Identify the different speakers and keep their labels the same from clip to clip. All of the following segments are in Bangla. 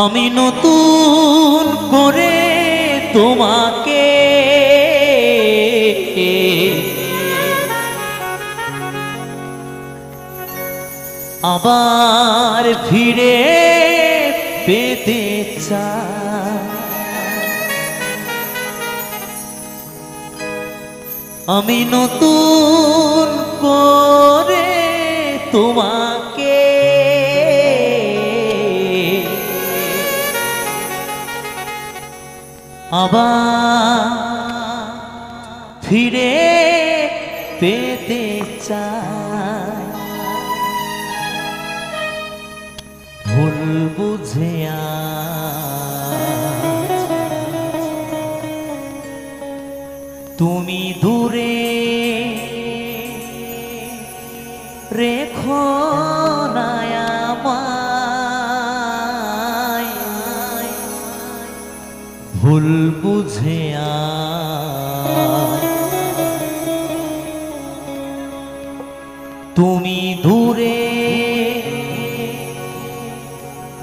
Speaker 1: আমি নতুন করে তোমাকে আবার ফিরে পেতে চাই। আমি নতুন করে তোমাকে আবার ফিরে পেতে চাই। ভুল বুঝে তুমি দূরে রেখো না আমায়। ভুল বুঝে তুমি দূরে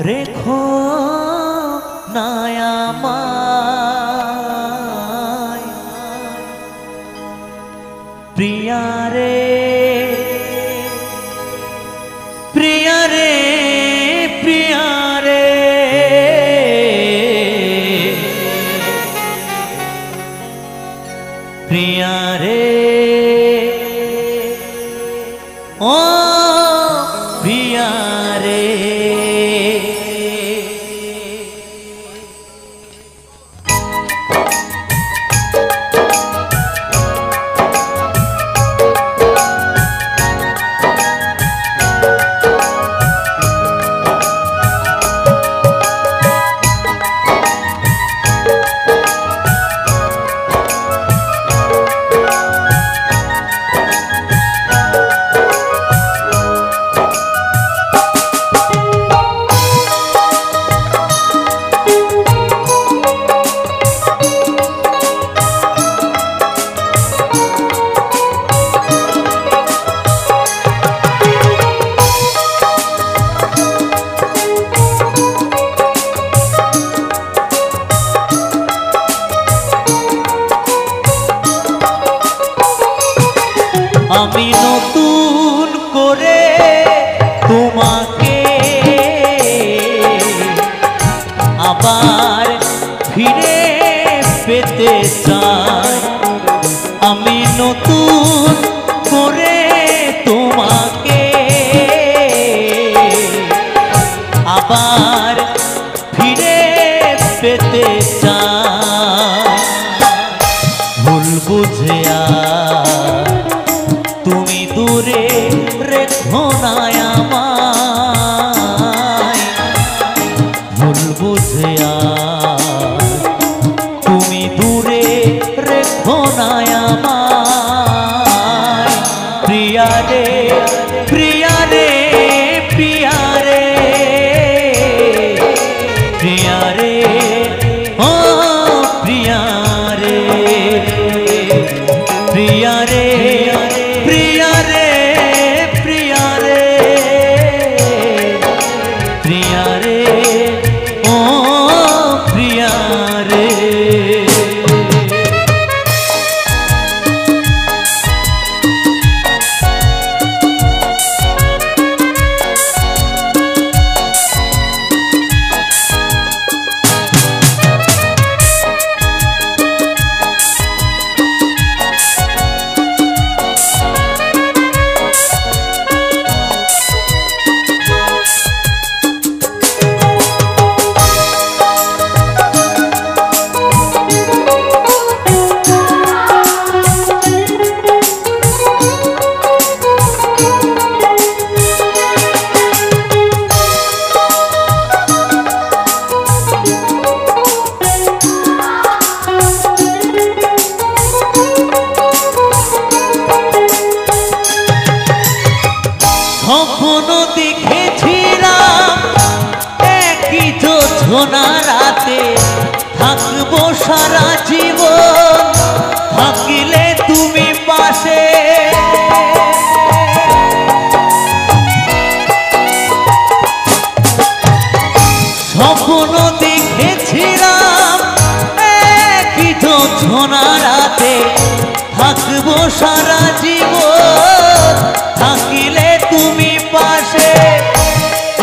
Speaker 1: রেখো না আমায়। প্রিয়া রে প্রিয়া রে প্রিয়া রে প্রিয়া রে ও প্রিয়া রে। আমি নতুন করে তোমাকে আবার ফিরে পেতে চাই। আমি নতুন করে তোমাকে আবার ফিরে পেতে চাই। ভুল বুঝে তুমি দূরে রেখো না আমায়। ভুল বুঝে তুমি দূরে রেখো না আমায়। প্রিয়া রে প্রিয়া রে প্রিয়া রে প্রিয়া রে ও প্রিয়া রে প্রিয়া রে প্রিয়া রে প্রিয়া রে প্রিয়া রে ও প্রিয়া রে। স্বপ্ন দেখেছিলাম একই যোজনা রাতে থাকবো সারা জীবন, থাকিলে তুমি পাশে। স্বপ্ন দেখেছিলাম একই যোছনা রাতে থাকবো সারা জীবন থাকিলে তুমি পাশে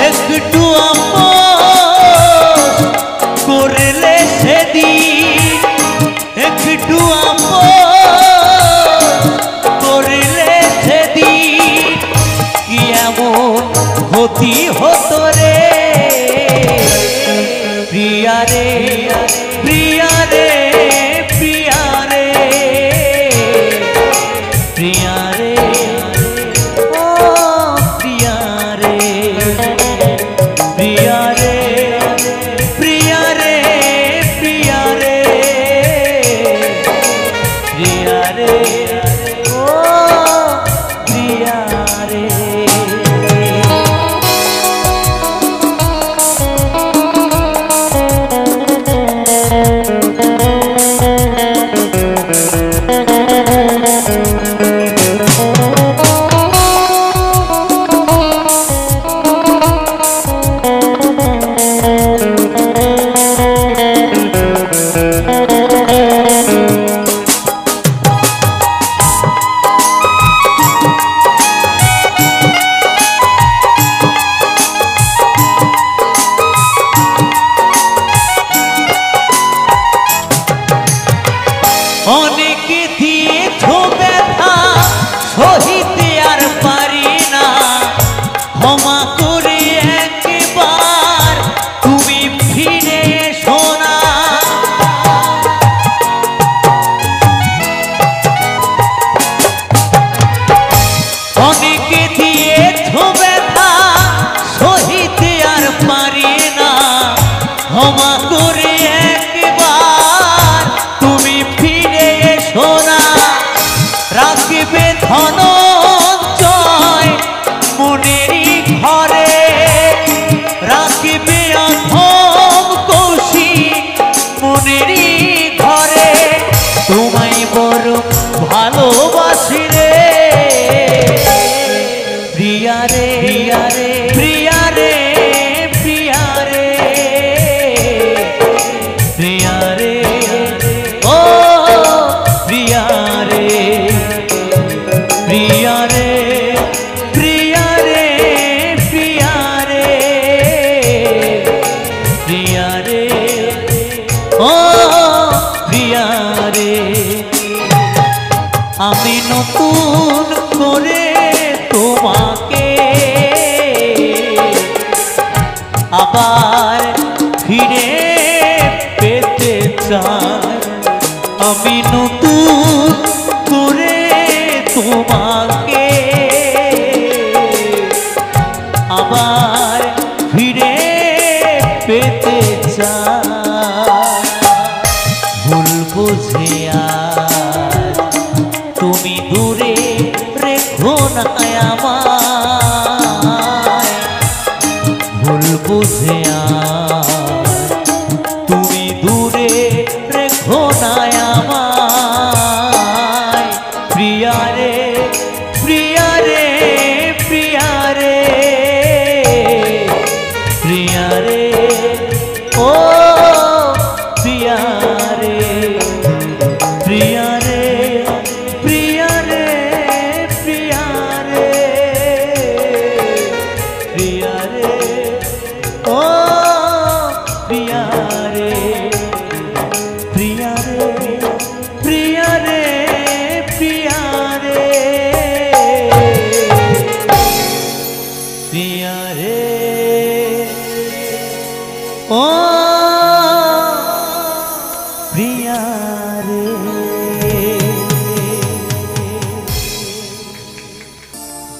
Speaker 1: একটু আপন করলে সেদিন একটু আপন করলে সেদিন কি এমন ক্ষতি হতো রে প্রিয়া রে প্রিয়া রে প্রিয়া রে প্রিয়া রে ও প্রিয়া রে প্রিয়া রে প্রিয়া রে প্রিয়া রে প্রিয়া রে ও প্রিয়া রে অনেকে দিয়েছ ব্যথা সহিতে আর পারি না ক্ষমা করে একবার তুমি ফিরে এসো না অনেকে দিয়েছ ব্যথা সহিতে আর পারি না ক্ষমা করে একবার তুমি ফিরে এসো না রাখবে ধনঞ্জয় মনেরই ঘরে রাখবে অধম কৌশিক মনেরই ঘরে তোমায় বড় ভালোবাসি রে প্রিয়া রে প্রিয়া রে প্রিয়া রে প্রিয়া রে ও প্রিয়া রে প্রিয়া রে প্রিয়া রে প্রিয়া রে প্রিয়া রে ও প্রিয়া রে আমি নতুন করে তোমাকে আবার ফিরে পেতে চাই আমি নতুন করে তোমাকে আবার ফিরে পেতে চাই ভুল বুঝে আজ তুমি দূরে রেখো না আমায় ভুল বুঝে আজ তুমি দূরে রেখো না আমায় প্রিয়া রে প্রিয়া রে প্রিয়া রে প্রিয়া রে ও প্রিয়া রে প্রিয়া রে প্রিয়া রে প্রিয়া রে প্রিয়া রে ও প্রিয়া রে প্রিয়া রে প্রিয়া রে প্রিয়া রে প্রিয়া রে ও প্রিয়া রে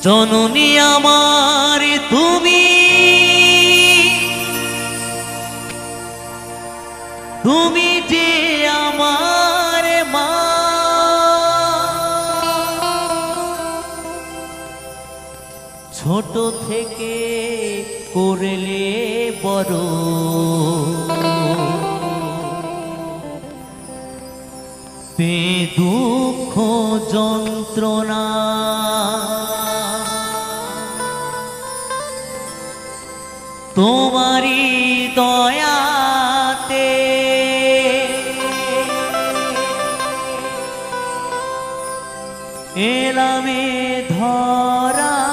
Speaker 1: জননী আমার তুমি তুমি যে আমার মা ছোট থেকে করলে বড় পে দুঃখ যন্ত্রণা তোমারি দয়াতে এলামে ধরাতে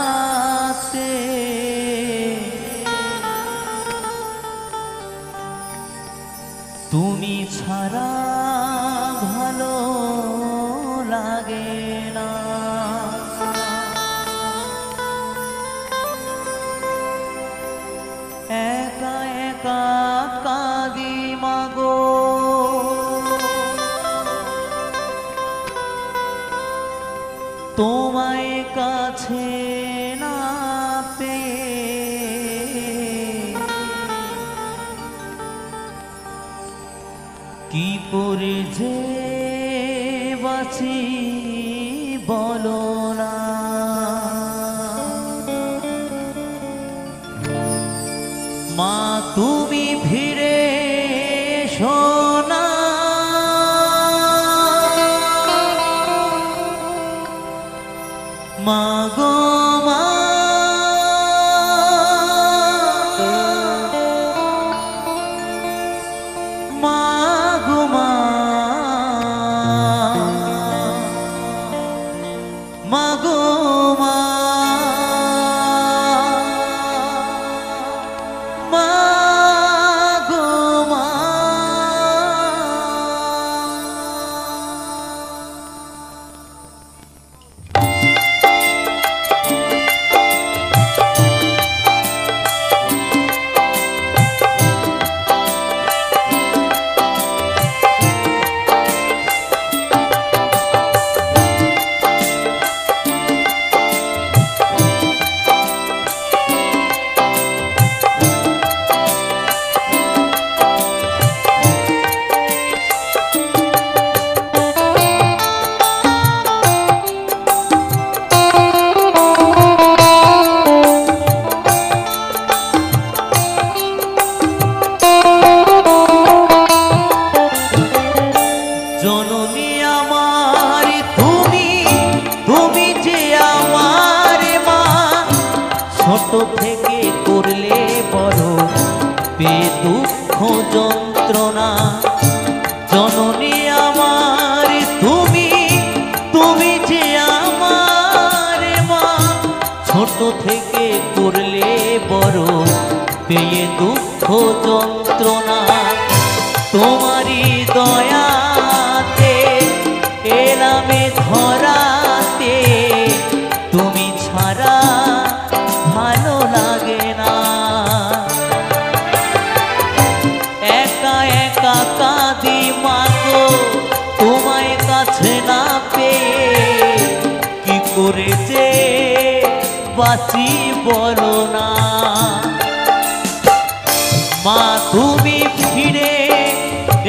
Speaker 1: তুমি ছাড়া ভালো লাগে না। একা একা কাঁদি মাগো, তোমায় কাছে না পেয়ে। কি করে যে বাঁচি বলো না। মা তুমি ফিরে এসো না, মা গো মা, মা গো মা, মা গো মা, মা গো মা। জননী আমার তুমি, তুমি যে আমার মা, ছোট থেকে করলে বড় পে দুঃখ যন্ত্রণা। জননী আমার তুমি, তুমি যে আমার মা, ছোট থেকে করলে বড় পেয়ে দুঃখ যন্ত্রণা। তোমারই দয়াতে এলামে ধরাতে, তুমি ছাড়া ভালো লাগে না। একা একা কাঁদি মাগো, তোমায় কাছে না পেয়ে। কি করে যে বাঁচি বলো না। মা তুমি ফিরে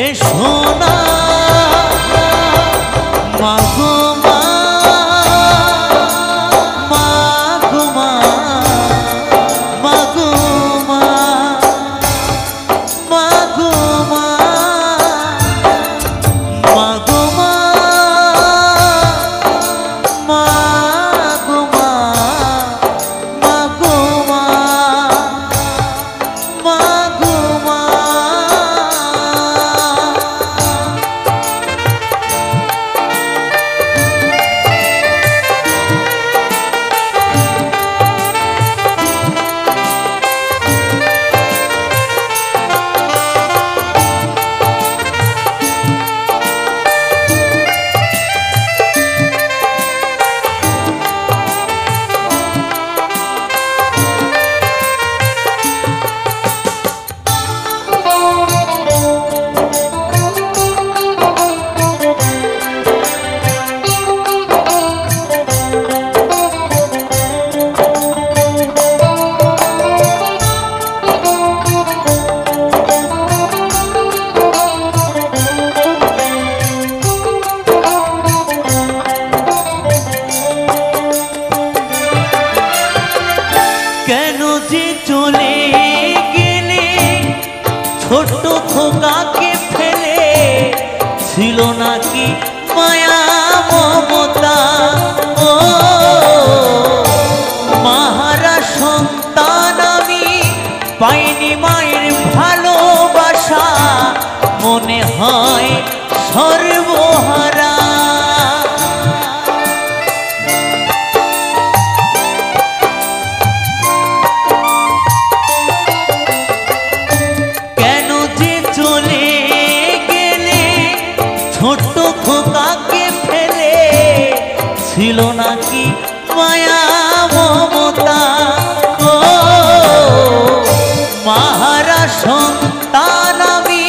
Speaker 1: এসো না, মা গো মা, মা গো মা, মা গো মা, মা গো মা, মা গো মা, মা গো মা, মা গো মা, মা গো মা। ছিল নাকি মায়া মমতা, ও মাহারা সন্তান আমি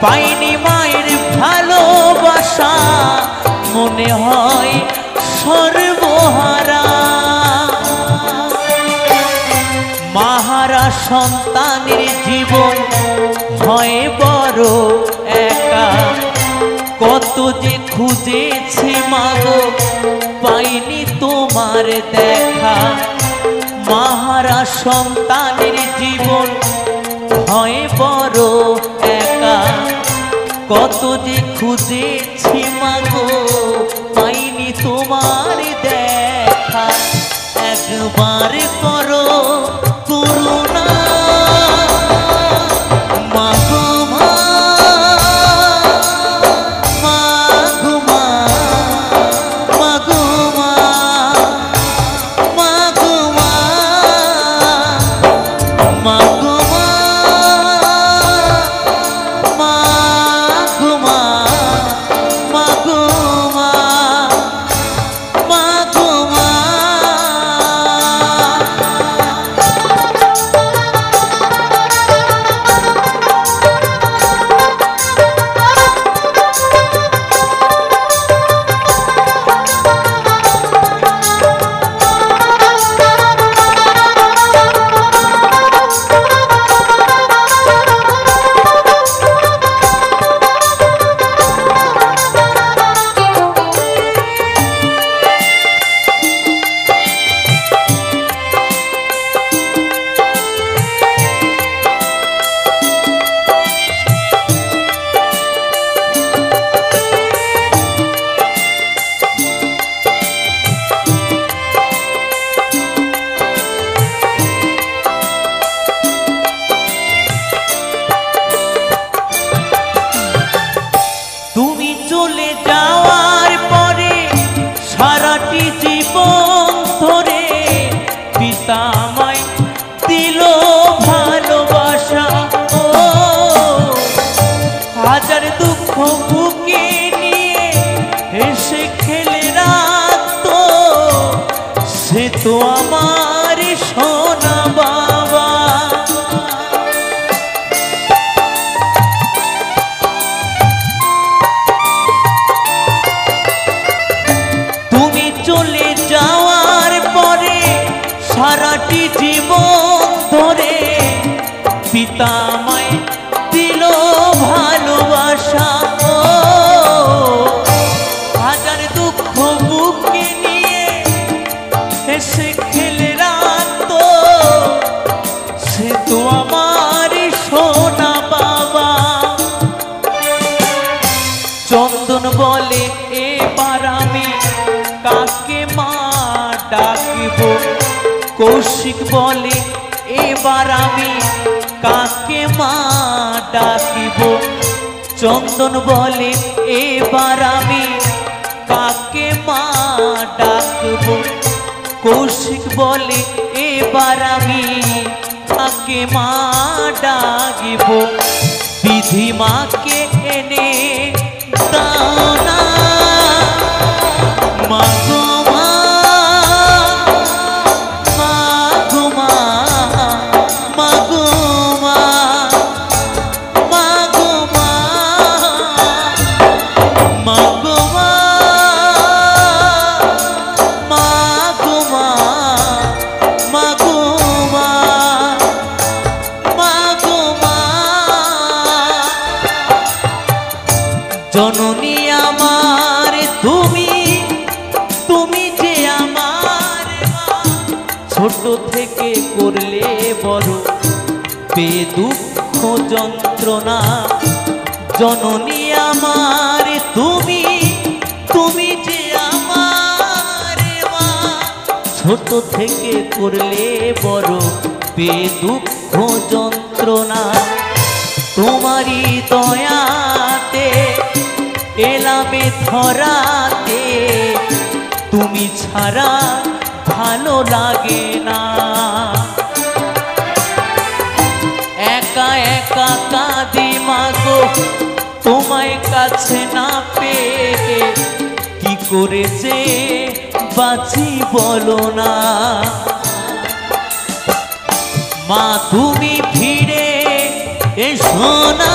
Speaker 1: পাইনি মায়ের ভালোবাসা, মনে হয় সর্বহারা। মাহারা সন্তানের জীবন হয় বড় একা, কত যে খুঁজেছি মাগো পাইনি তোমার দেখা। মাহারা সন্তানের জীবন হয় বড় একা, কত যে খুঁজেছি মাগো পাইনি তোমার দেখা। একবার করো করুণা মাগো মা, মাগো মা, মাগো মা, মাগো মা, মাগো মা, মাগো মা, মাগো মা, মাগো মা। তুমি চলে যাওয়ার পরে সারাটি জীবন ধরে পিতা আমায় দিল ভালোবাসা, ও হাজার দুঃখ বুকে নিয়ে হেসে খেলে রাখতো, সে তো আমার সোনা বাবা। চলে যাওয়ার পরে সারাটি জীবন ধরে পিতা আমায় দিল ভালোবাসা, ও হাজার দুঃখ বুকে নিয়ে হেসে খেলে রাখতো, সে তো আমার সোনা বাবা। চন্দন বলে এবার আমি কাকে মা ডাকিব, কৌশিক বলে এবার আমি কাকে মা ডাকিব, চন্দন বলে এবার আমি কাকে মা ডাকব, কৌশিক বলে এবার আমি কাকে মা ডাকিব। বিধি মাকে এনে দাও না মাগো মা, মাগো মা, মাগো মা, মাগো মা, মাগো মা, মাগো মা, মাগো মা, মাগো মা। জননী আমার তুমি, তুমি যে আমার মা, ছোট থেকে করলে বড় পে দুঃখ যন্ত্রণা। জননী আমার তুমি, তুমি যে আমার মা, ছোট থেকে করলে বড় পে দুঃখ যন্ত্রণা। তোমারই দয়াতে এলামে ধরাতে, তুমি ছাড়া ভালো লাগে না। একা একা কাঁদি মাগো তোমায় কাছে না পেয়ে, কি করে যে বাঁচি বলো না মা তুমি ফিরে এসো না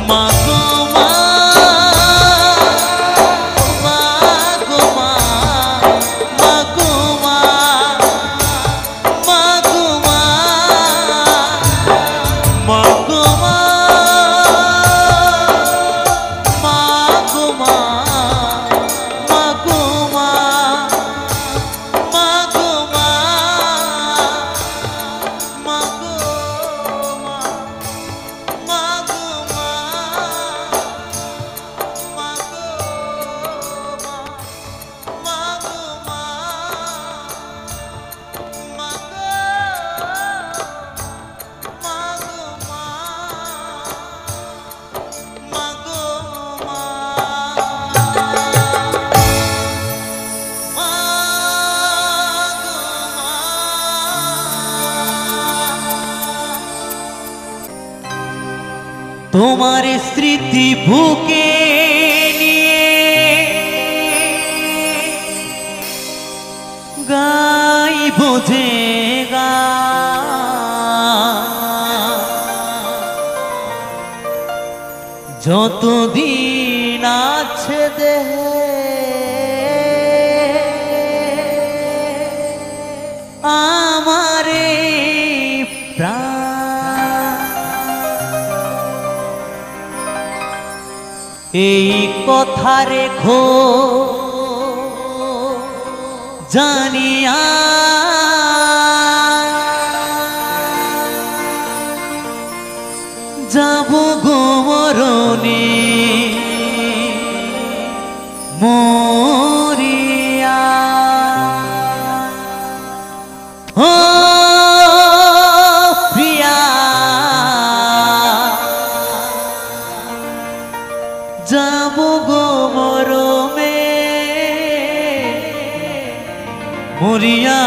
Speaker 1: মা গো মা মা গো মা মা গো মা মা গো মা মা গো মা মা গো মা মা গো মা মা গো মা মা গো মা মা গো মা মা গো মা মা গো মা মা গো মা তোমার স্মৃতি বুকে নিয়ে গাইব যে গান যতদিন আছে দেহে আমারে প্রাণ এই কথা রেখো জানিয়া যাব গো মরণে মরিয়া ও প্রিয়া যাব গো মরণে মরিয়া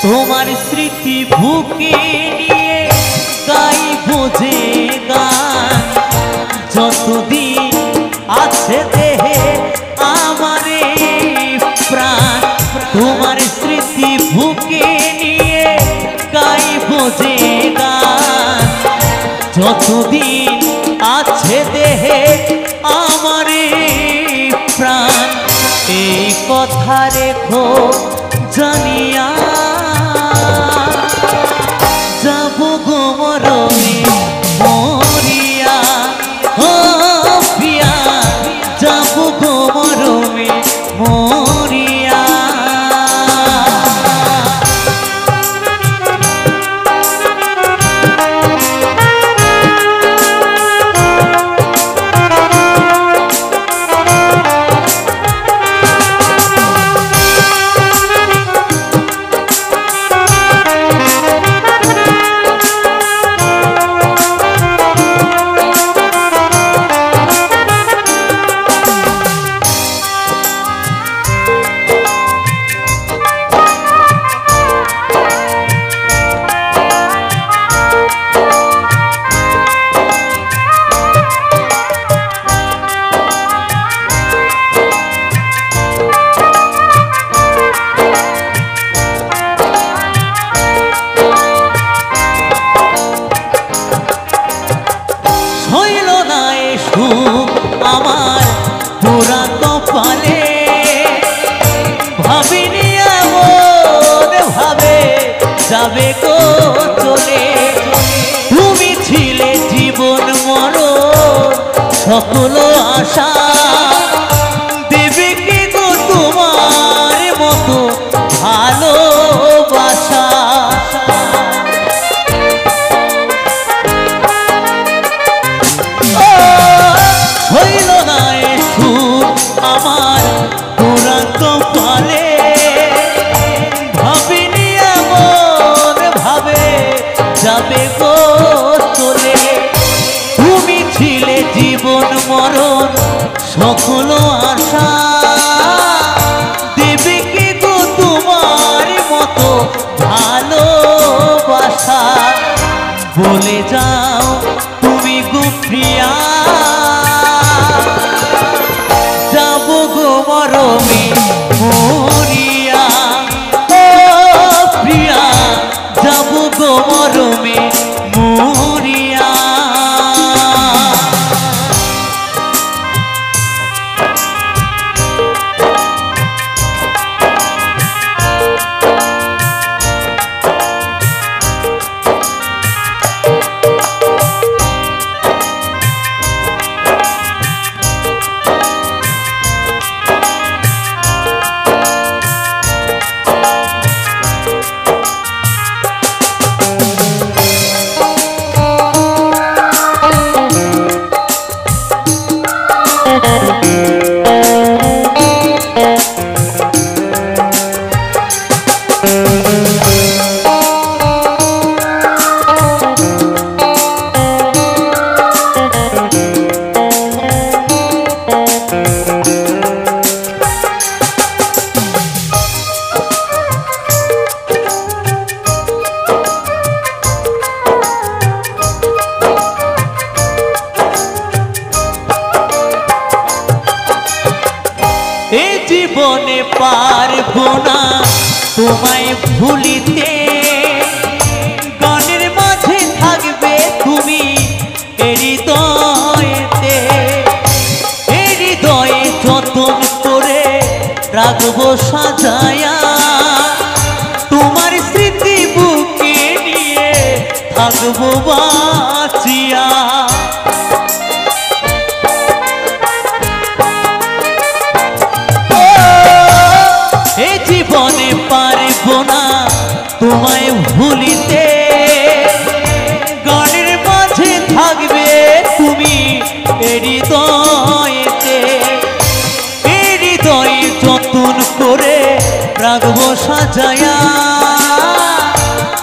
Speaker 1: তোমার স্মৃতি বুকে নিয়ে গাইব যে গান যতদিন আছে দেহে আমারে প্রাণ তোমার স্মৃতি বুকে নিয়ে গাইব যে গান যতদিন আছে দেহে আমারে প্রাণ এই কথা রেখো জানিয়া যাব গো মরণে মরিয়া ও প্রিয়া যাব গো মরণে মরিয়া আমার পোড়া কপালে ভাবিনি ভাবে যাবে গো চলে তুমি ছিলে জীবন মরণ সকল আশা দেবে কি গো তোমার মতো ভালোবাসা হইল না এ সুর আমার পোড়া কপালে ভাবিনি এমন ভাবে যাবে গো চলে তুমি ছিলে জীবন মরণ সকল আশা দেবে কি গো তোমার মতো ভালোবাসা বলে যাও তুমি গো প্রিয়া যাব গো মরমে মরিয়া ও প্রিয়া যাব গো মরমে মরিয়া জীবনে পারবো না তোমায় ভুলিতে গানের মাঝে থাকবে তুমি হৃদয়েতে হৃদয়ে যতন করে রাখবো সাজায়া তোমার স্মৃতি বুকে নিয়ে থাকবো বাঁচিয়া জীবনে পারবো না তোমায় ভুলিতে গানের মাঝে থাকবে তুমি হৃদয়েতে হৃদয়ে যতন করে রাখবো সাজায়া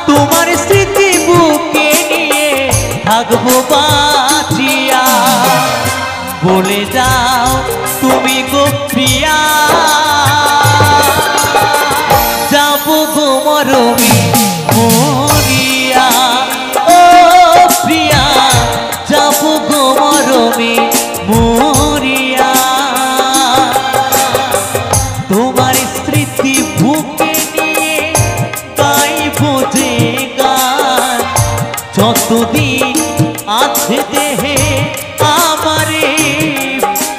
Speaker 1: তোমার স্মৃতি বুকে নিয়ে থাকবো বাঁচিয়া বলে যাও তুমি গো প্রিয়া যাব গো মরমে মরিয়া ও প্রিয়া যাব গো মরমে মরিয়া তোমার স্মৃতি বুকে নিয়ে গাইব যে গান যতদিন আছে দেহে আমার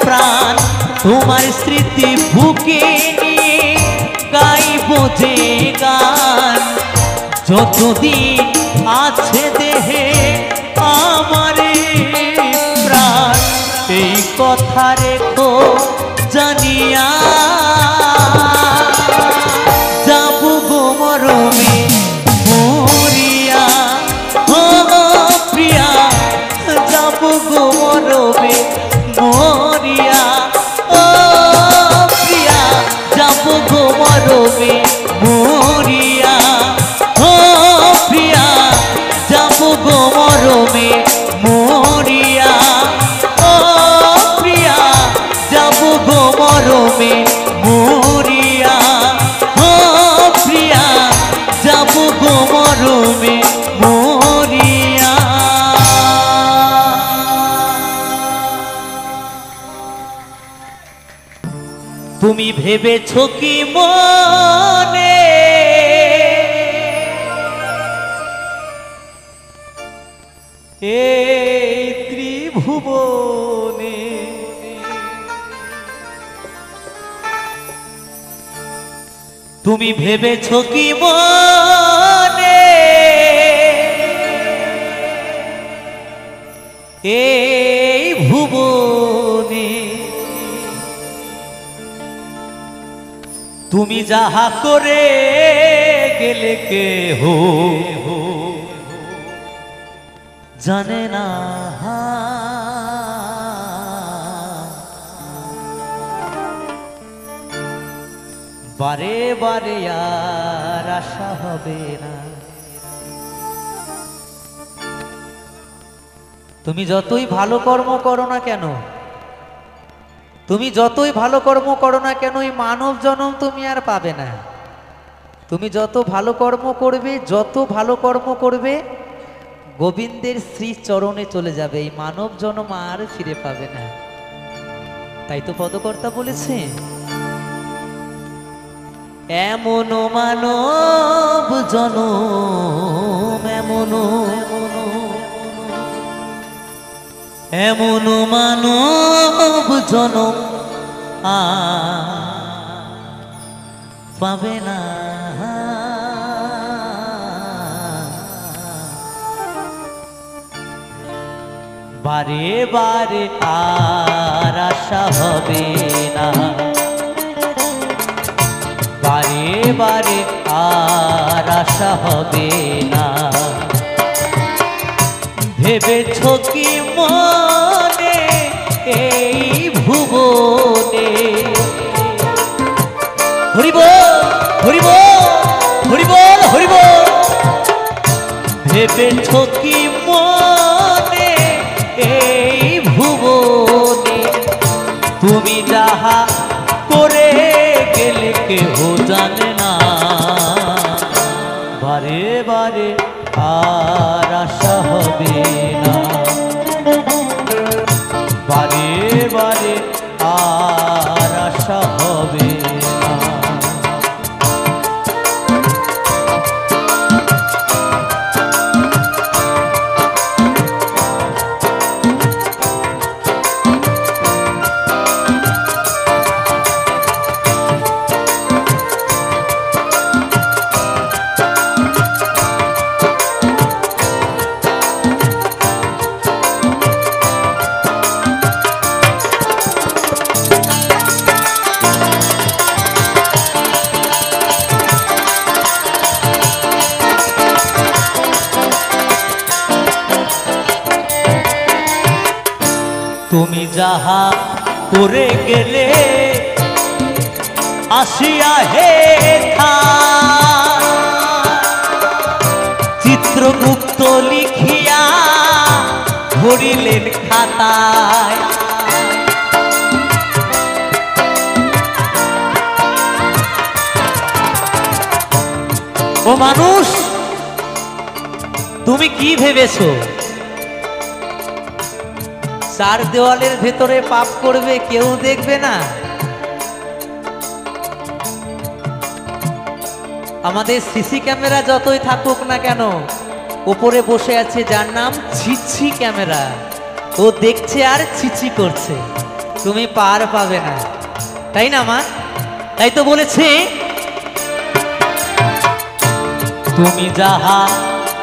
Speaker 1: প্রাণ তোমার স্মৃতি বুকে নিয়ে গাইব যে গান যতদিন আছে দেহে আমার প্রাণ এই কথা রেখো জানিয়া যাব গো মরমে মরিয়া ও প্রিয়া যাব গো মরমে মরিয়া ও প্রিয়া যাব গো মরমে মরিয়া ও প্রিয়া যাব গো মরমে মরিয়া ও প্রিয়া যাব গো মরমে মরিয়া ও প্রিয়া যাব গো মরমে মরিয়া তুমি ভেবেছো কি মনে এই ত্রিভুবনে তুমি ভেবেছো কি মনে এই ভুবনে তুমি যাহা করে গেলে কেহ জানে না বারে বারে আর আশা হবে না। তুমি যতই ভালো কর্ম করো না কেন, তুমি যতই ভালো কর্ম করো না কেন, এই মানব জন্ম তুমি আর পাবে না। তুমি যত ভালো কর্ম করবে, যত ভালো কর্ম করবে, গোবিন্দের শ্রী চরণে চলে যাবে, এই মানব জন্ম আর ফিরে পাবে না। তাই তো পদকর্তা বলেছে, এমন মানব জনম এমন মানব জনম পাবে না। বারে বারে আর আশা হবে না, বারে বারে আর আশা হবে না। ভেবেছো কি মনে এই ভুবনে, হরিবোল হরিবোল হরিবোল হরিবোল, ভেবেছো কি মনে এই ভুবনে তুমি যাহা করে গেলে কেহ জানে না। বারে বারে আর আশা হবে না, বারে বারে আর আশা হবে না। তুমি যাহা করে গেলে আসিয়া হে চিত্রগুপ্ত লিখিয়া ভরিলেন খাতায়। ও মানুষ, তুমি কি ভেবেছো চার দেওয়ালের ভেতরে পাপ করবে কেউ দেখবে না? আমাদের সিসি ক্যামেরা যতই থাকুক না কেন, উপরে বসে আছে যার নাম ছিছি ক্যামেরা, ও দেখছে আর ছিছি করছে, তুমি পার পাবে না, তাই না মা? তাই তো বলেছে, তুমি যাহা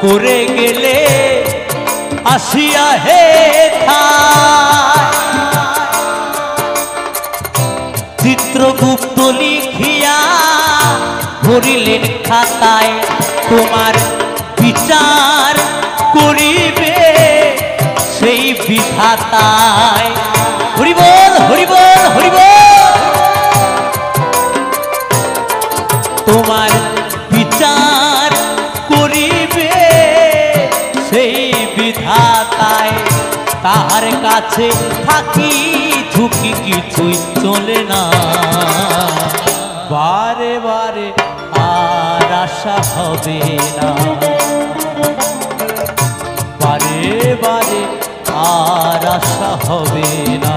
Speaker 1: করে গেলে আসিয়া হে চিত্রগুপ্ত লিখিয়া ভরিলেন খাতায়। তোমার বিচার করিবে সেই বিধাতায়। হরিবোল হরিবোল হরিবোল, তোমার বিচার করিবে সেই বিধাতায়। তাহার কাছে থাকি ঝুঁকি কিছুই চলে না, বারে বারে আর আশা হবে না, বারে বারে আর আশা হবে না।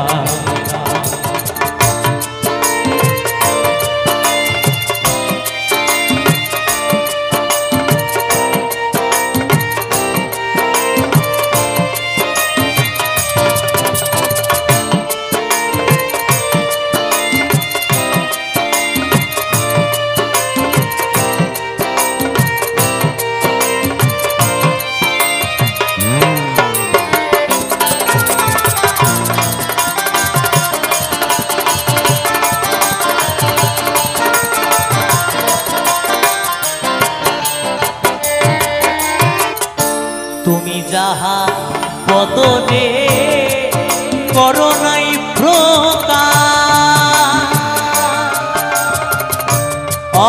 Speaker 2: যাহা বদনে করোনাই প্রকাশ,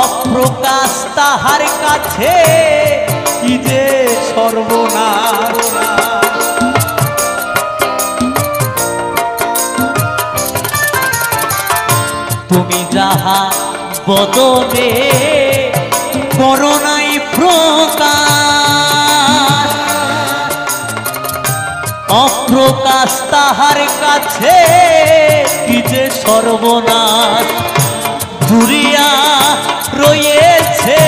Speaker 2: অপ্রকাশ তাহার কাছে কি যে সর্বনাশ। তুমি যাহা বদনে করোনাই প্রকাশ, অপ্রকাশ তাহার কাছে কি যে সর্বনাশ। জুড়িয়া রয়েছে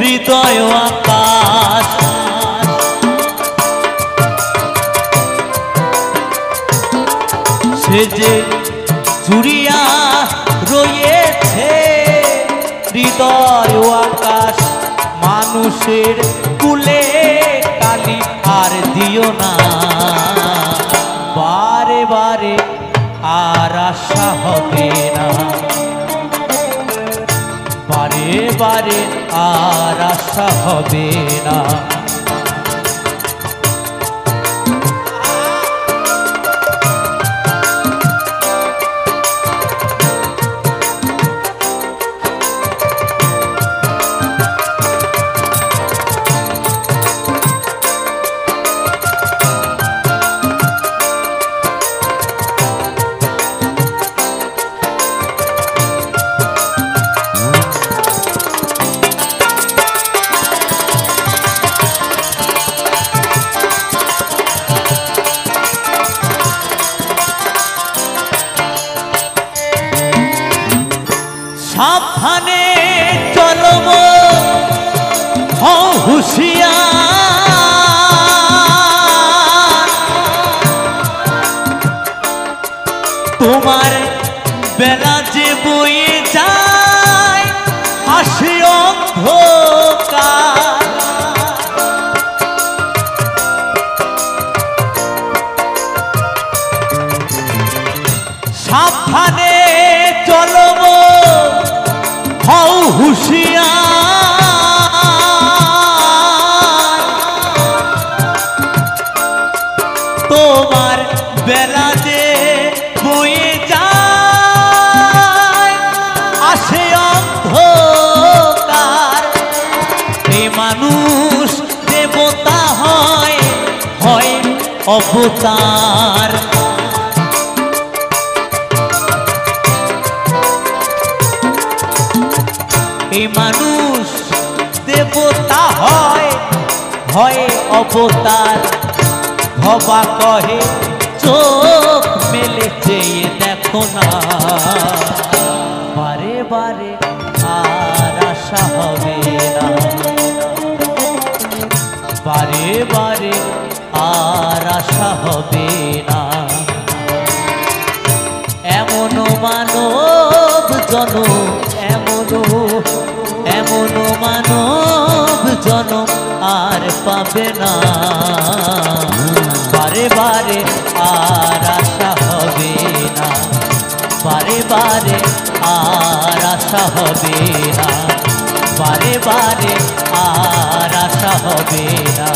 Speaker 2: হৃদয় আকাশ, সে যে জুড়িয়া রয়েছে হৃদয় আকাশ। মানুষের কুলে কালি আর দিও না, বারে বারে আর আশা হবে না, বারে বারে আর আশা হবে না। সাবধানে চলব হও হুঁশিয়ার, তোমার বেলা যে বয়ে যায় আসে অন্ধকার। সাবধানে চলব হও হুঁশিয়ার, তোমার বেলা যে বয়ে যায় আসে অন্ধকার। এ মানুষ দেবতা হয় হয় অবতার, এই মানুষ দেবতা হয় হয় অবতার। ভবা কহে চোখ মেলে চেয়ে দেখো না, বারে বারে আর আশা হবে না, বারে বারে আর আশা হবে না। এমন মানব জনম, এমন মানব জনম আর পাবে না, বারে বারে আর আশা হবে না, বারে বারে আর আশা হবে না, বারে বারে আর আশা হবে না,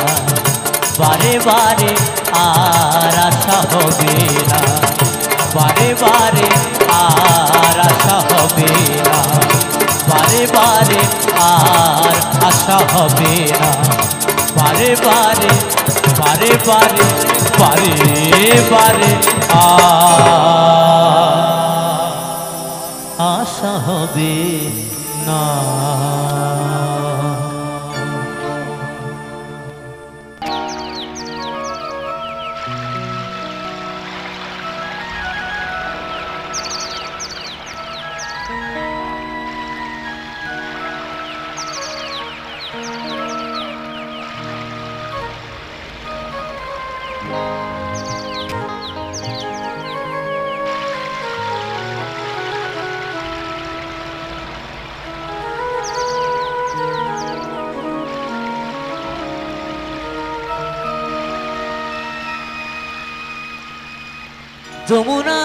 Speaker 2: বারে বারে আর আশা হবে না, বারে বারে আর আশা হবে না, বারে বারে আর আশা হবে না, বারে বারে বারে বারে বারে বারে আশা হবে না। যমুনা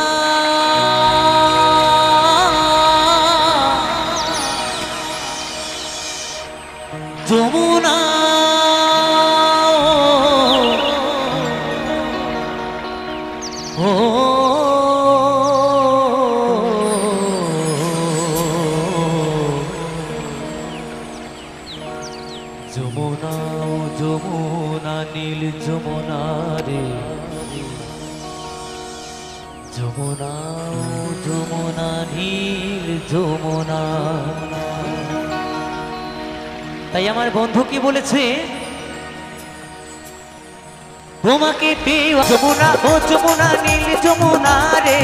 Speaker 2: যমুনা
Speaker 1: যমুনা রে যমুনা যমুনা নীল যমুনা। তাই আমার বন্ধু কি বলেছে, তোমাকে পেয়ে যমুনা ও যমুনা নীল যমুনা রে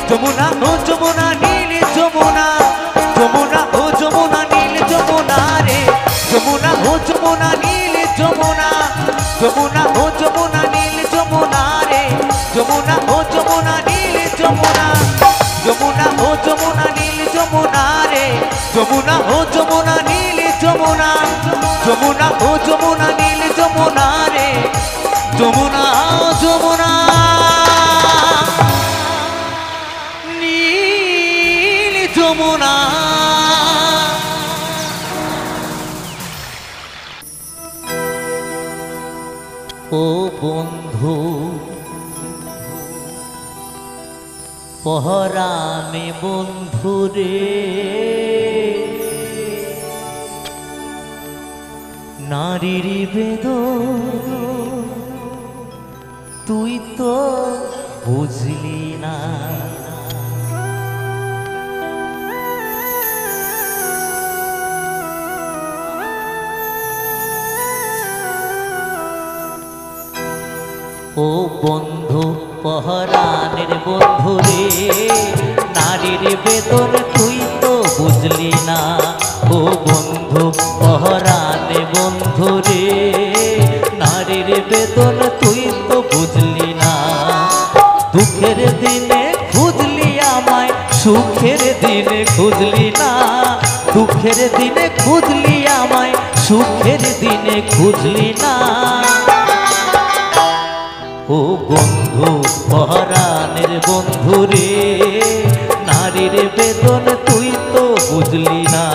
Speaker 1: যমুনা ও যমুনা নীল যমুনা যমুনা ও যমুনা নীল যমুনা রে যমুনা ও যমুনা নীল যমুনা যমুনা ও যমুনা নীল যমুনা রে যমুনা ও যমুনা নীল যমুনা যমুনা ও যমুনা নীল যমুনা রে যমুনা ও যমুনা নীল যমুনা যমুনা ও যমুনা নীল যমুনা রে যমুনা যমুনা নীল যমুনা। ও বন্ধু পহরামে বন্ধু রে নারীর বেদন তুই তো বুঝলি না। ও বন্ধু পহরানের বন্ধু রে নারীর বেদন তুই তো বুঝলি না। ও বন্ধু পহরানে বন্ধু রে নারীর বেদন তুই তো বুঝলি না। দুঃখের দিনে খুঁজলি আমায় সুখের দিনে খুঁজলি না। দুঃখের দিনে খুঁজলি আমায় সুখের দিনে খুঁজলি না। ও বন্ধু পহরানের বন্ধু রে নারীর বেদন তুই তো বুঝলি না।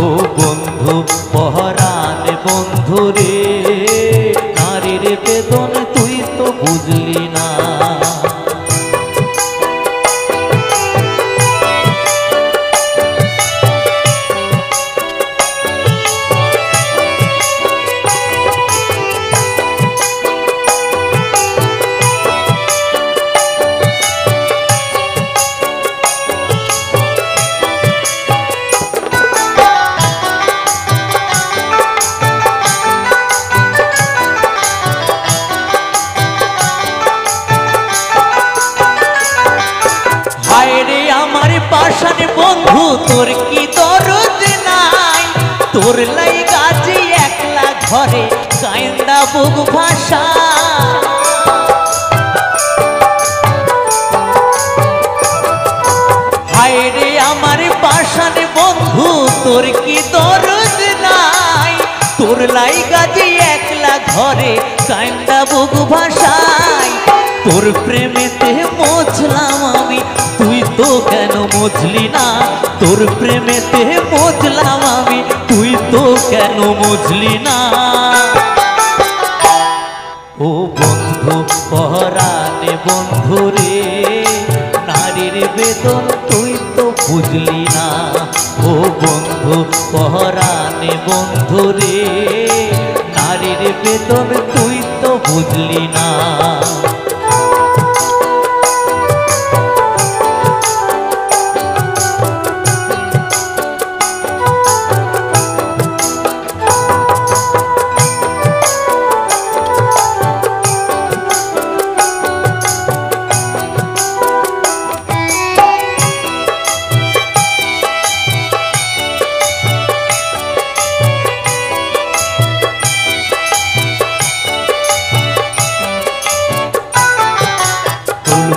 Speaker 1: ও বন্ধু পহরানের বন্ধু রে নারীর বেদন তুই তো বুঝলি না। পাশান বন্ধু তোর কি দরদ নাই, তোর লাই গাছি একলা ঘরে কাইন্দা বুক ভাষা। হায় রে আমার পাশান বন্ধু তোর কি দরদ নাই, তোর লাই গাছি একলা ঘরে কাইন্দা বুক ভাষায়। তোর প্রেমেতে মজলাম আমি তুই তো কেন মজলি না। তোর প্রেমেতে মজলাম আমি তুই তো কেন মজলি না। ও বন্ধু পহরানে বন্ধু রে নারীর বেদন তুই তো বুঝলি না। ও বন্ধু পহরানে বন্ধু রে নারীর বেদন তুই তো বুঝলি না।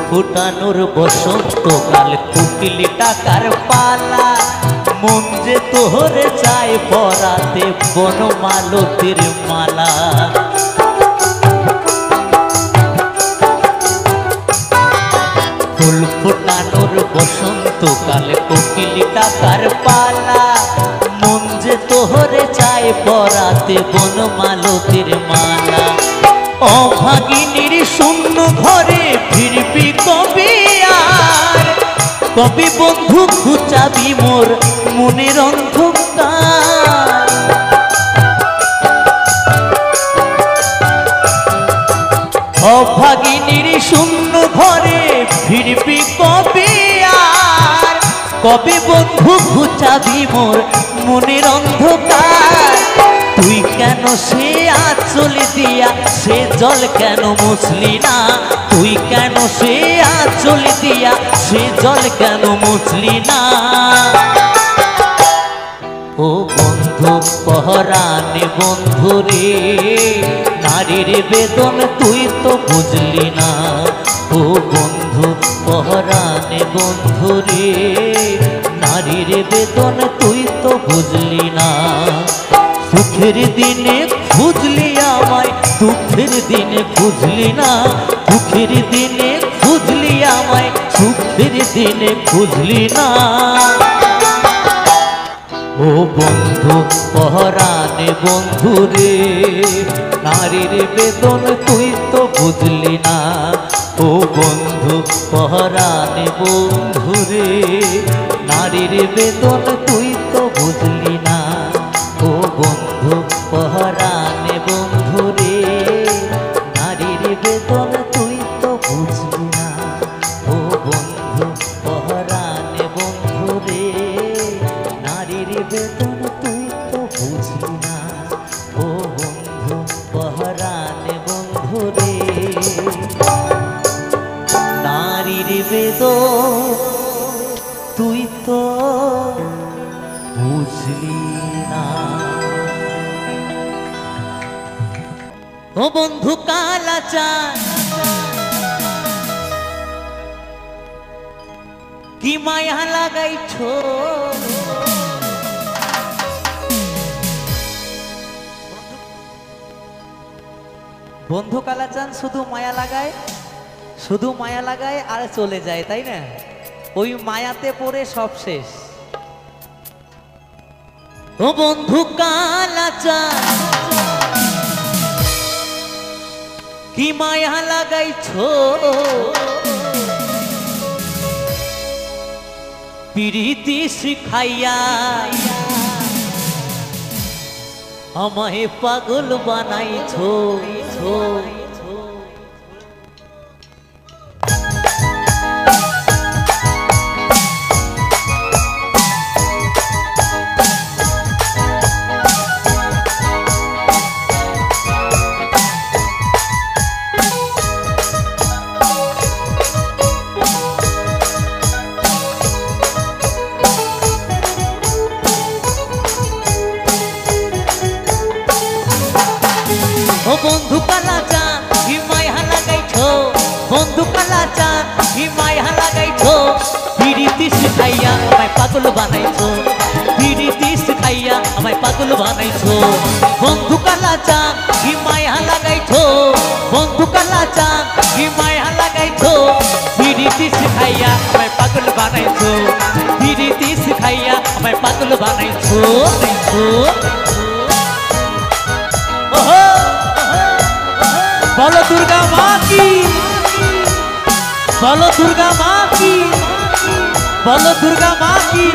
Speaker 1: ফুটানোর বসন্তকাল কুকিলি টাকার পালা, মন যে তোহরে চায় পরাতে বনমালতির মালা। ফুল ফুটানোর বসন্তকাল কুকিলি টাকার পালা, মন যে তোহরে চায় পরাতে বনমালতির মালা। অভাগিনীর শূন্য ঘরে ফিরবি কবি আর, কবি বন্ধু খুঁচাবি মোর মনের অন্ধকার।
Speaker 2: কবে বন্ধু ঘুচাবি মোর মনের অন্ধকার? তুই কেন সে আঁচল দিয়া সে জল কেন মুছলি না? তুই কেন সে আঁচল দিয়া সে জল কেন মুছলি না? ও বন্ধু পহরানে বন্ধু রে, নারীর বেদন তুই তো বুঝলি না। ও বন্ধু পহরানে বন্ধু রে, নারীর বেদন তুই তো বুঝলি না। সুখের দিনে খুঁজলি আমায়, দুঃখের দিনে খুঁজলি না। সুখের দিনে খুঁজলি আমায়, সুখের দিনে খুঁজলি না। ও বন্ধু পহরানে বন্ধু রে, নারীর বেদন তুই তো বুঝলি না। ও বন্ধু পহরানে বন্ধু রে, নারীর বেদন তুই তো বুঝলি না। ও বন্ধু পহরানে বন্ধু রে, নারীর বেদন তুই তো বুঝলি না। ও বন্ধু পহরানে বন্ধু রে, নারীর বেদন তুই তো বুঝলি না। ও বন্ধু পহরানে বন্ধু রে, নারীর বেদন তুই তো বুঝলি না। ও বন্ধু কালাচান কি মায়া লাগাইছো?
Speaker 1: বন্ধু কালাচান শুধু মায়া লাগায়, শুধু মায়া লাগায় আর চলে যায়, তাই না? ওই মায়াতে পড়ে সব শেষ।
Speaker 2: ও বন্ধু কালাচান কি মায়া লাগাইছো? প্রীতি শিখাইয়া আমায় পাগল বানাইছো। ও বন্ধু কালাচান কি মায়া লাগাইছো? বন্ধু কালাচান কি মায়া লাগাইছো? প্রীতি শিখাইয়া আমায় পাগল বানাইছো। প্রীতি শিখাইয়া আমায় পাগল বানাইছো। বন্ধু কালাচান কি মায়া লাগাইছো? বন্ধু কালাচান কি মায়া লাগাইছো? প্রীতি শিখাইয়া আমায় পাগল বানাইছো। প্রীতি শিখাইয়া আমায় পাগল বানাইছো। বলো দুর্গা মা কি, বলো দুর্গা মা কি, বলো দুর্গা মা কি।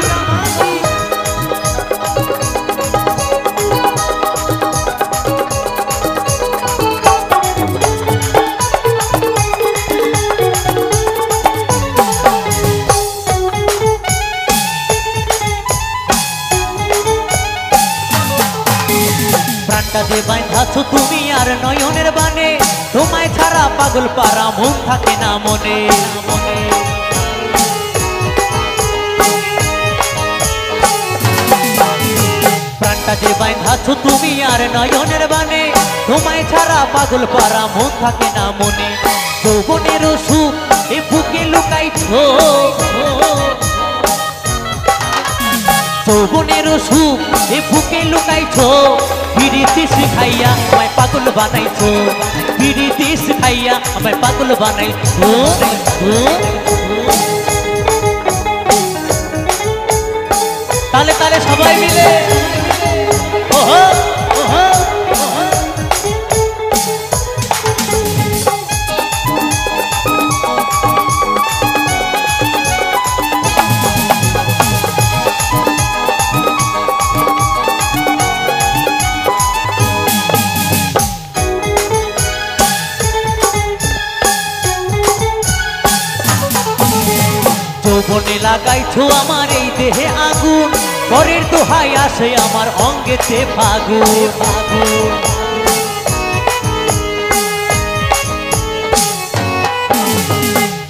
Speaker 2: প্রাণটা যে বাঁধাছো তুমি আর নয়নের বানে, তোমায় ছাড়া পাগল পারা মন থাকে না মনে। প্রাণটা যে বাঁধাছো তুমি আর নয়নের বানে, তোমায় ছাড়া পাগল পারা মন থাকে না মনে। যৌবনের সুখ এ বুকে লুকাইছো, যৌবনের সুখ এ বুকে লুকাইছো। প্রীতি শিখাইয়া আমায় পাগল বানাইছো। প্রীতি শিখাইয়া আমায় পাগল বানাইছো। তালে তালে সবাই মিলে ওহো ওহো ওহো। যৌবনে লাগাইছো আমার এই দেহে আগুন, পরের দোহাই আসে আমার অঙ্গেতে ফাগুন ফাগুন।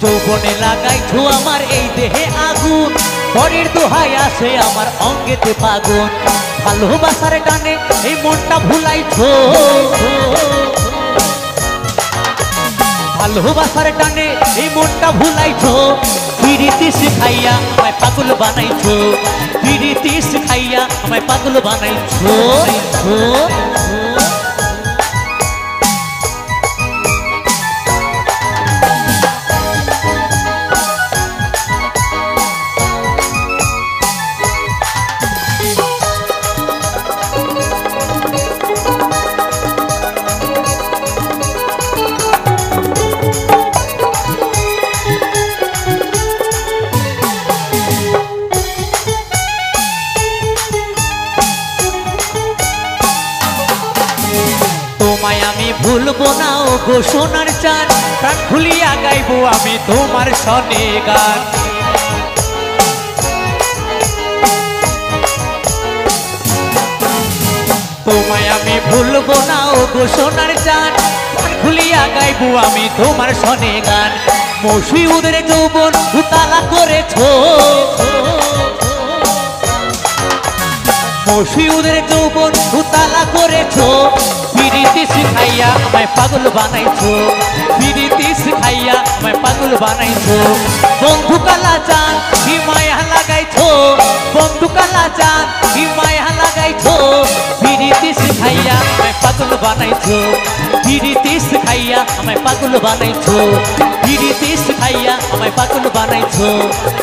Speaker 2: যৌবনে লাগাইছো আমার এই দেহে আগুন, পরের দোহাই আসে আমার অঙ্গেতে ফাগুন। ভালোবাসার টানে এই মনটা ভুলাইছো, ভালোবাসার টানে এই মনটা ভুলাইছো। পিরিতি শিখাইয়া আমায় পাগল বানাইছো, পিরিতি শিখাইয়া আমায় পাগল বানাইছো। তোমায় আমি ভুলবো না ও গো সোনার চাঁদ, প্রাণ খুলিয়া গাইবো আমি তোমার সনে গান। তোমায় আমি ভুলবো না ও গো সোনার চাঁদ, প্রাণ খুলিয়া গাইবো আমি তোমার সনে গান। মসিউদের যৌবন উতালা করেছো, মসিউদের যৌবন উতালা করেছো। পিরিতি শিখাইয়া আমায় পাগল বানাইছো, পিরিতি শিখাইয়া আমায় পাগল বানাইছো। বন্ধু কালা চাঁদ কি মায়া লাগাইছো, বন্ধু কালা চাঁদ কি মায়া লাগাইছো। পিরিতি শিখাইয়া আমায় পাগল বানাইছো, পিরিতি শিখাইয়া আমায় পাগল বানাইছো। পিরিতি শিখাইয়া আমায় পাগল বানাইছো,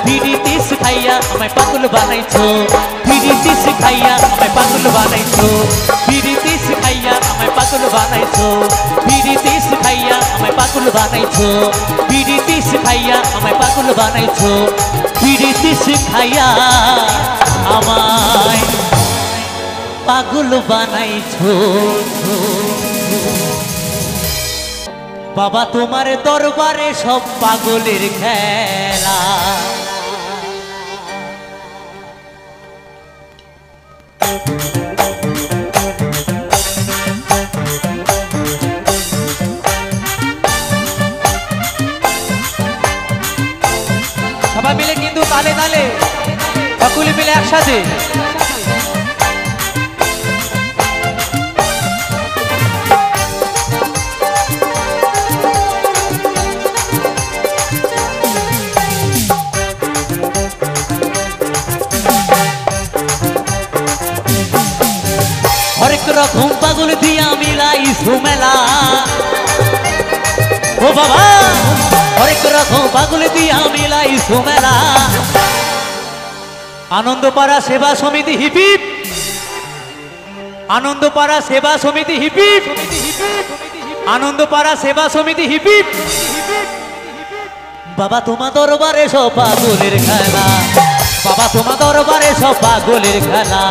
Speaker 2: পিরিতি শিখাইয়া আমায় পাগল বানাইছো। পিরিতি শিখাইয়া আমায় পাগল বানাইছো, পিরিতি শিখাইয়া আমায় পাগল বানাইছো। পিরিতি শিখাইয়া আমায় পাগল বানাইছো, পিরিতি শিখাইয়া আমায় পাগল বানাইছো। পিরিতি শিখাইয়া আমায় পাগল বানাইছো। বাবা তোমার দরবারে সব পাগলের খেলা,
Speaker 1: সবাই মিলে কিন্তু তালে তালে সকলে মিলে একসাথে।
Speaker 2: হরেক রকম পাগল দিয়া মিলাইছো মেলা, ও বাবা হরেক রকম পাগল দিয়া মিলাইছো মেলা। আনন্দপাড়া সেবা সমিতি হিপিপ, আনন্দপাড়া সেবা সমিতি হিপিপ, আনন্দপাড়া সেবা সমিতি হিপিপ। বাবা তোমার দরবারে সব পাগলের খেলা, বাবা তোমার দরবারে সব পাগলের খেলা।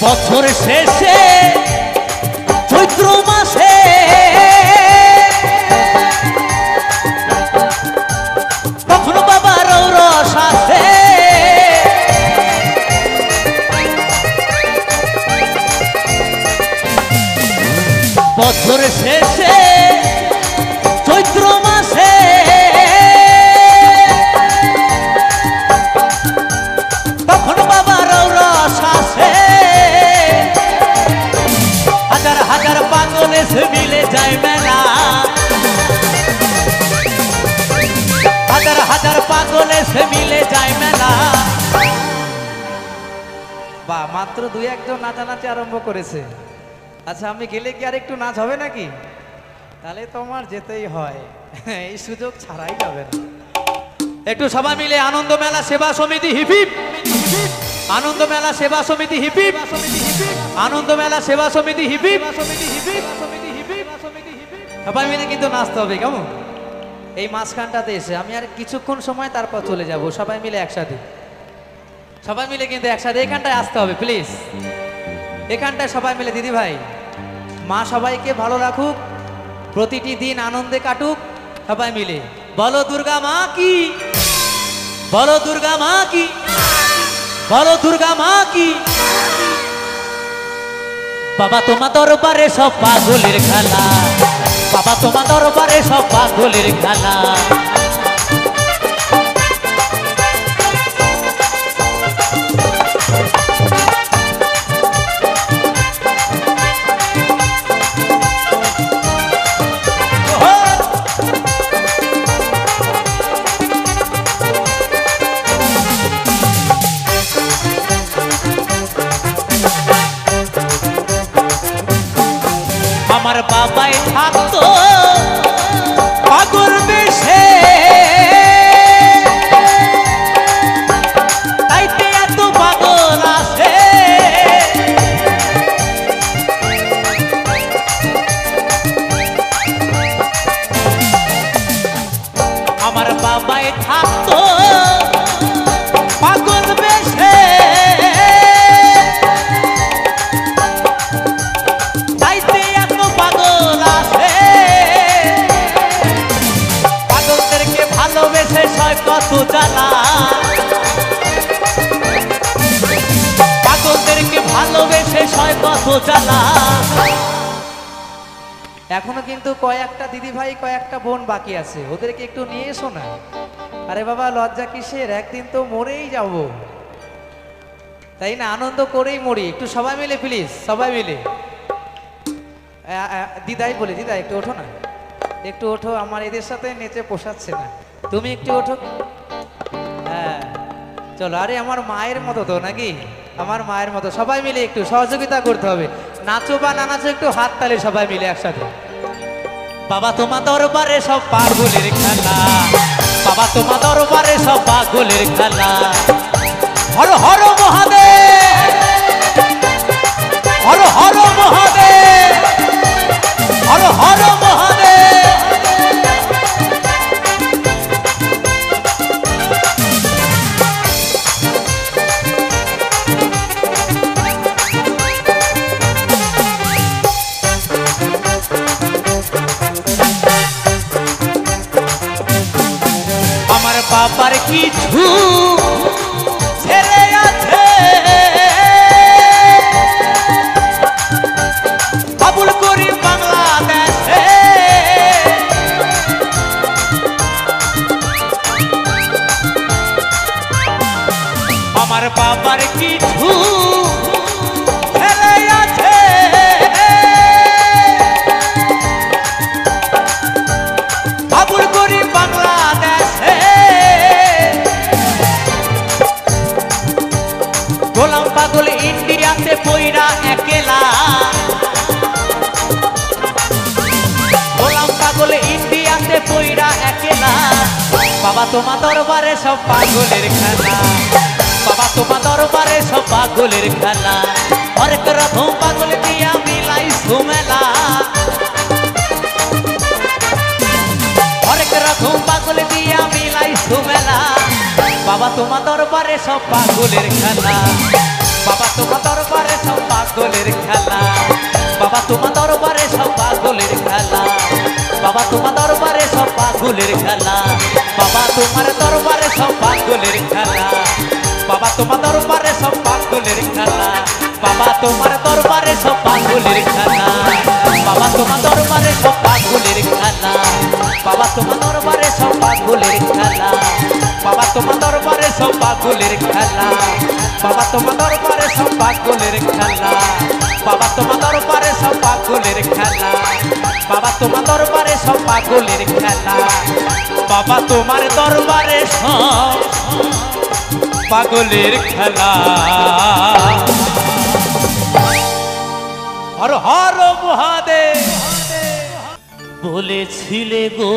Speaker 2: বছর শেষে চৈত্র মাসে কখনো বাবার রস আসে, বছর শেষে চৈত্র মাসে তখন বাবার রস আসে। হাজার হাজার পাগল এসে মিলে যায় মেলা, হাজার হাজার পাগল এসে মিলে যায় মেলা।
Speaker 1: বা মাত্র দুই একজন নাচানাচি আরম্ভ করেছে। আচ্ছা আমি গেলে কি আর একটু নাচ হবে নাকি? তাহলে তোমার যেতেই হয়, এই সুযোগ ছাড়াই যাবে না। একটু সবাই মিলে আনন্দ মেলা সেবা সমিতি হিপ হিপ। আনন্দ মেলা সেবা সমিতি হিপিপ, আনন্দ মেলা সেবা সমিতি হিপিপ। সবাই মিলে কিন্তু নাচতে হবে, কেমন? এই মাঝখানটাতে এসে আমি আর কিছুক্ষণ সময় তারপর চলে যাব, সবাই মিলে একসাথে, সবাই মিলে কিন্তু একসাথে এখানটায় আসতে হবে প্লিজ। এখানটায় সবাই মিলে, দিদি ভাই মা সবাইকে ভালো রাখুক, প্রতিটি দিন আনন্দে কাটুক, সবাই মিলে বলো দুর্গা মা কি, বলো দুর্গা মা কি, বলো দুর্গা মা কি।
Speaker 2: বাবা তোমার দরবারে সব পাগলের খেলা, বাবা তোমার দরবারে সব পাগলের খেলা। আমার বাবাই থাকতো পাগল বেশে, তাইতে এত পাগল আছে। আমার বাবাই থাকতো পাগল বেশে, কত জ্বালা, পাগলদেরকে ভালোবেসে সয় কত জ্বালা।
Speaker 1: এখনো কিন্তু কয়েকটা দিদি ভাই কয়েকটা বোন বাকি আছে, ওদেরকে একটু নিয়ে এসো না। আরে বাবা লজ্জা কিসের, একদিন তো মরেই যাব, তাই না? আনন্দ করেই মরি, একটু সবাই মিলে প্লিজ, সবাই মিলে। দিদাই বলি, দিদা একটু ওঠো না, একটু ওঠো, আমার এদের সাথে নেচে পোষাচ্ছে না, তুমি একটু ওঠো। হ্যাঁ চলো, আরে আমার মায়ের মতো তো নাকি, আমার মায়ের মতো, সবাই মিলে একটু সহযোগিতা করতে হবে, নাচো বা না নাচো একটু হাত তালে সবাই মিলে একসাথে।
Speaker 2: বাবা তোমার দরবারে সব পাগলের খেলা, বাবা তোমার দরবারে সব পাগলের খেলা। হর হর মহাদেব, হর হর মহাদেব, হর হর মহাদেব। আমার বাবার কিছু ছেলে আছে, বাবুল করি বাংলাদেশে। আমার বাবার কিছু ছেলে আছে, বাবুল করি বাংলাদেশে। গোলাম পাগল ইন্ডিয়াতে পইরা একেলা, গোলাম পাগল ইন্ডিয়াতে পইরা একেলা। বাবা তোমার দরবারে সব পাগলের খেলা, বাবা তোমার দরবারে সব পাগলের খেলা। হরেক রকম পাগল দিয়া মিলাই সুমেলা, হরেক রকম পাগল দিয়া মিলাই সুমেলা। বাবা তোমার দরবারে সব পাগলের খেলা, বাবা তোমার দরবারে সব পাগলের খেলা। বাবা তোমার দরবারে সব পাগলের খেলা, বাবা তোমার দরবারে সব পাগলের খেলা। বাবা তোমার দরবারে সব পাগলের খেলা, বাবা তোমার দরবারে সব পাগলের খেলা। বাবা তোমার দরবারে সব পাগলের খেলা, বাবা তোমার দরবারে সব পাগলের খেলা। বাবা তোমার দরবারে সব পাগলের খেলা, বাবা তোমার দরবারে সব পাগলের খেলা। বাবা তোমার দরবারে সব পাগলের খেলা, বাবা তোমার দরবারে সব পাগলের খেলা। বাবা তোমার দরবারে সব পাগলের খেলা, বাবা তোমার দরবারে সব পাগলের খেলা। হর হর মহাদেব। বলেছিলে গো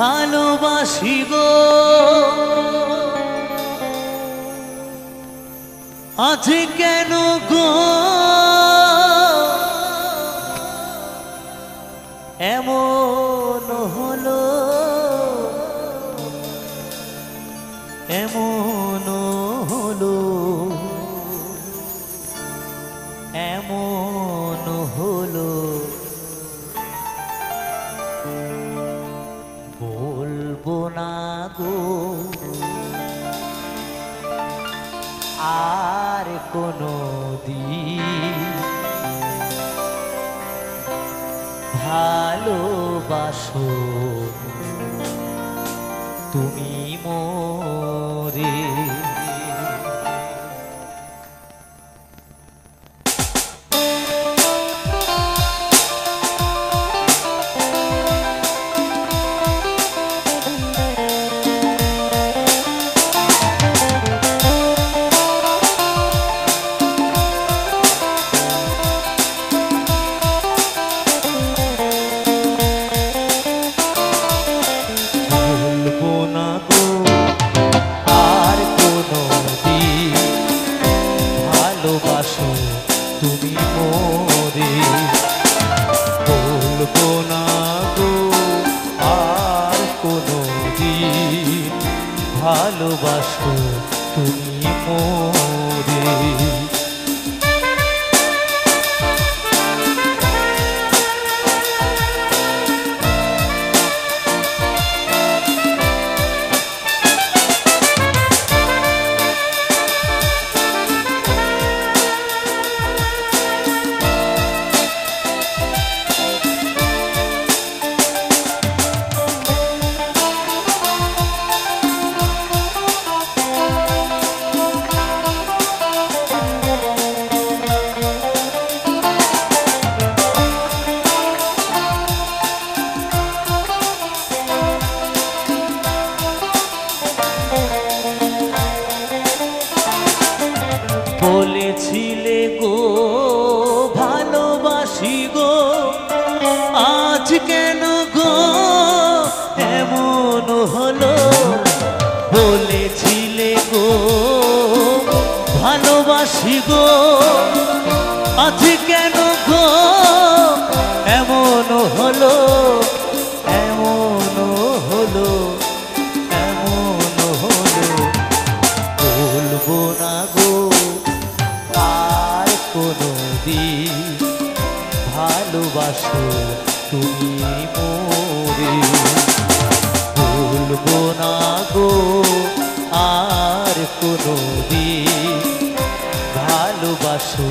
Speaker 2: ভালোবাসি গো আজ কেন গো এমন হলো এমন হলো এমন হলো বলবো না গো আর কোনো দিন ভালোবাসো তুমি মোরে তুমি মোরে বলবো না গো আর কোনো দিন ভালোবাসো তুমি মোরে বলেছিলে গো ভালোবাসি গো আজ কেন গো এমন হলো বলেছিলে গো ভালোবাসি গো আজ কেন গো এমন হলো এমন হলো এমন হলো বলবো না গো আর কোনো দিন ভালোবাসো তুমি মোরে বলবো না গো আর কোনো দিন ভালোবাসো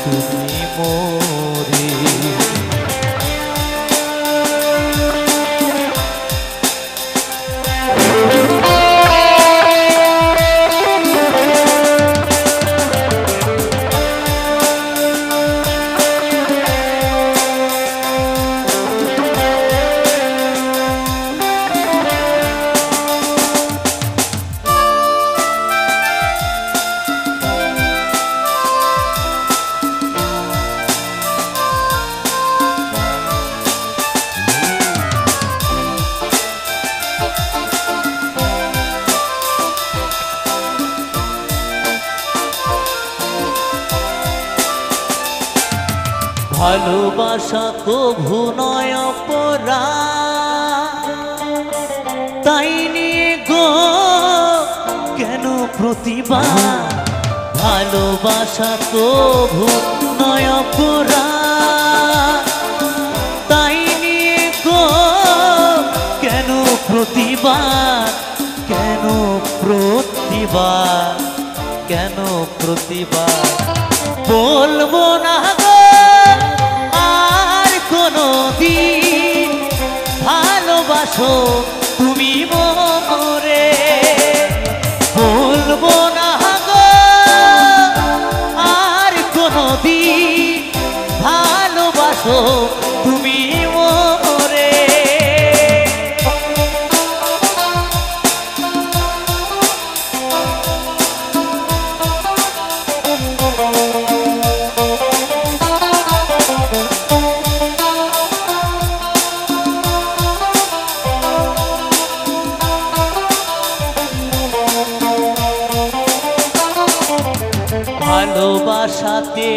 Speaker 2: তুমি মোরে ভালোবাসা কভু নয় অপরাধ তাই নিয়ে গো কেন প্রতিবাদ ভালোবাসা কভু নয় অপরাধ তাই নিয়ে গো কেন প্রতিবাদ কেন প্রতিবাদ কেন প্রতিবাদ বলবো না গো আর কোনো দিন ভালোবাসো তুমি মোরে বলবো না গো আর কোনো দিন ভালোবাসো তুমি মোরে ভালোবাসাতে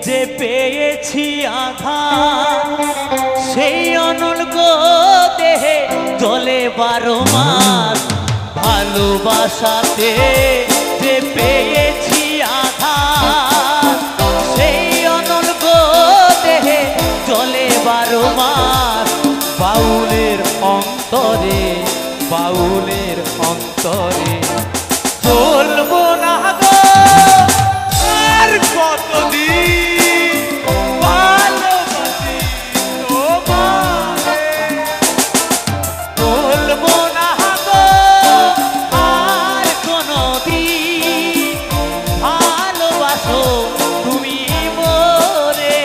Speaker 2: যে পেয়েছি আঘাত, সেই অনর্গ দেহে জলে 12 মাস। ভালোবাসাতে যে পেয়েছি আঘাত, সেই অনর্গ দেহে জলে 12 মাস। বাউলের অন্তরে, বাউলের অন্তরে চলবো না গো আর কতদিন, ভালোবাসি তোমারে। চলবো না গো আর কোনদিন, ভালোবাসো তুমি মোরে।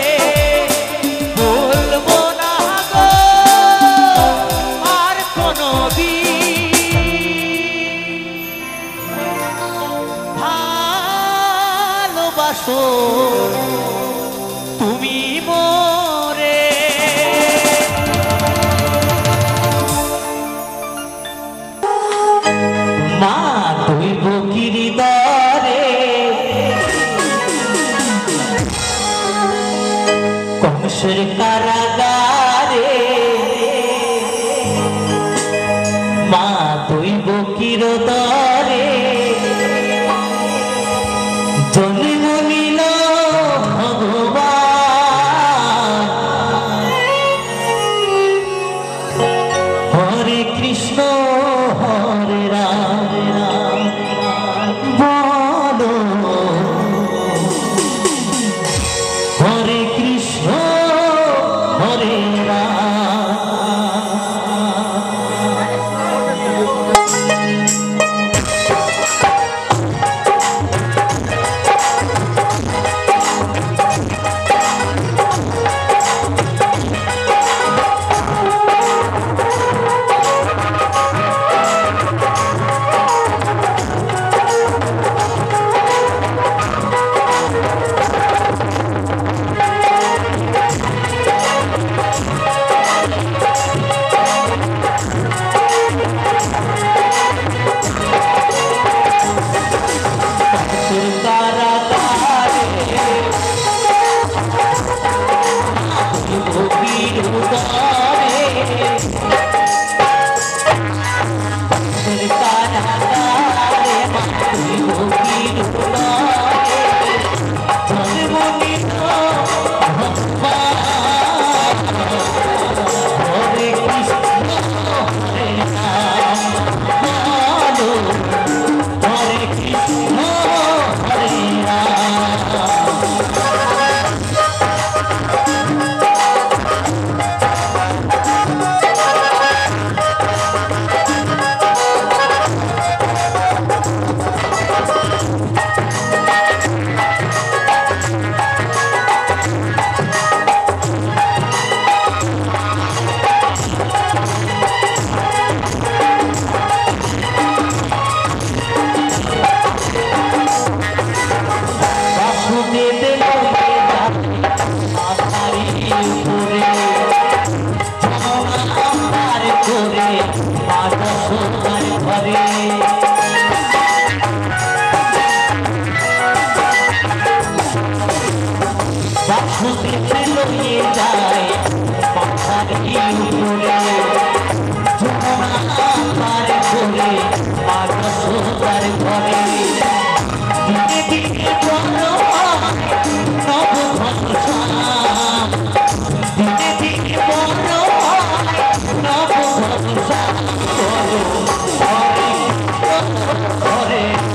Speaker 2: বলবো না গো আর কোনদিন, ভালোবাসো তুমি মোরে। মা তুই বুকির দরে কংসের কারাগারে, মা তুই বুকির দরে জন্ম নিল ভগবান। হরে কৃষ্ণ হরে রাম, বলো হরে কৃষ্ণ হরে রাম। Hare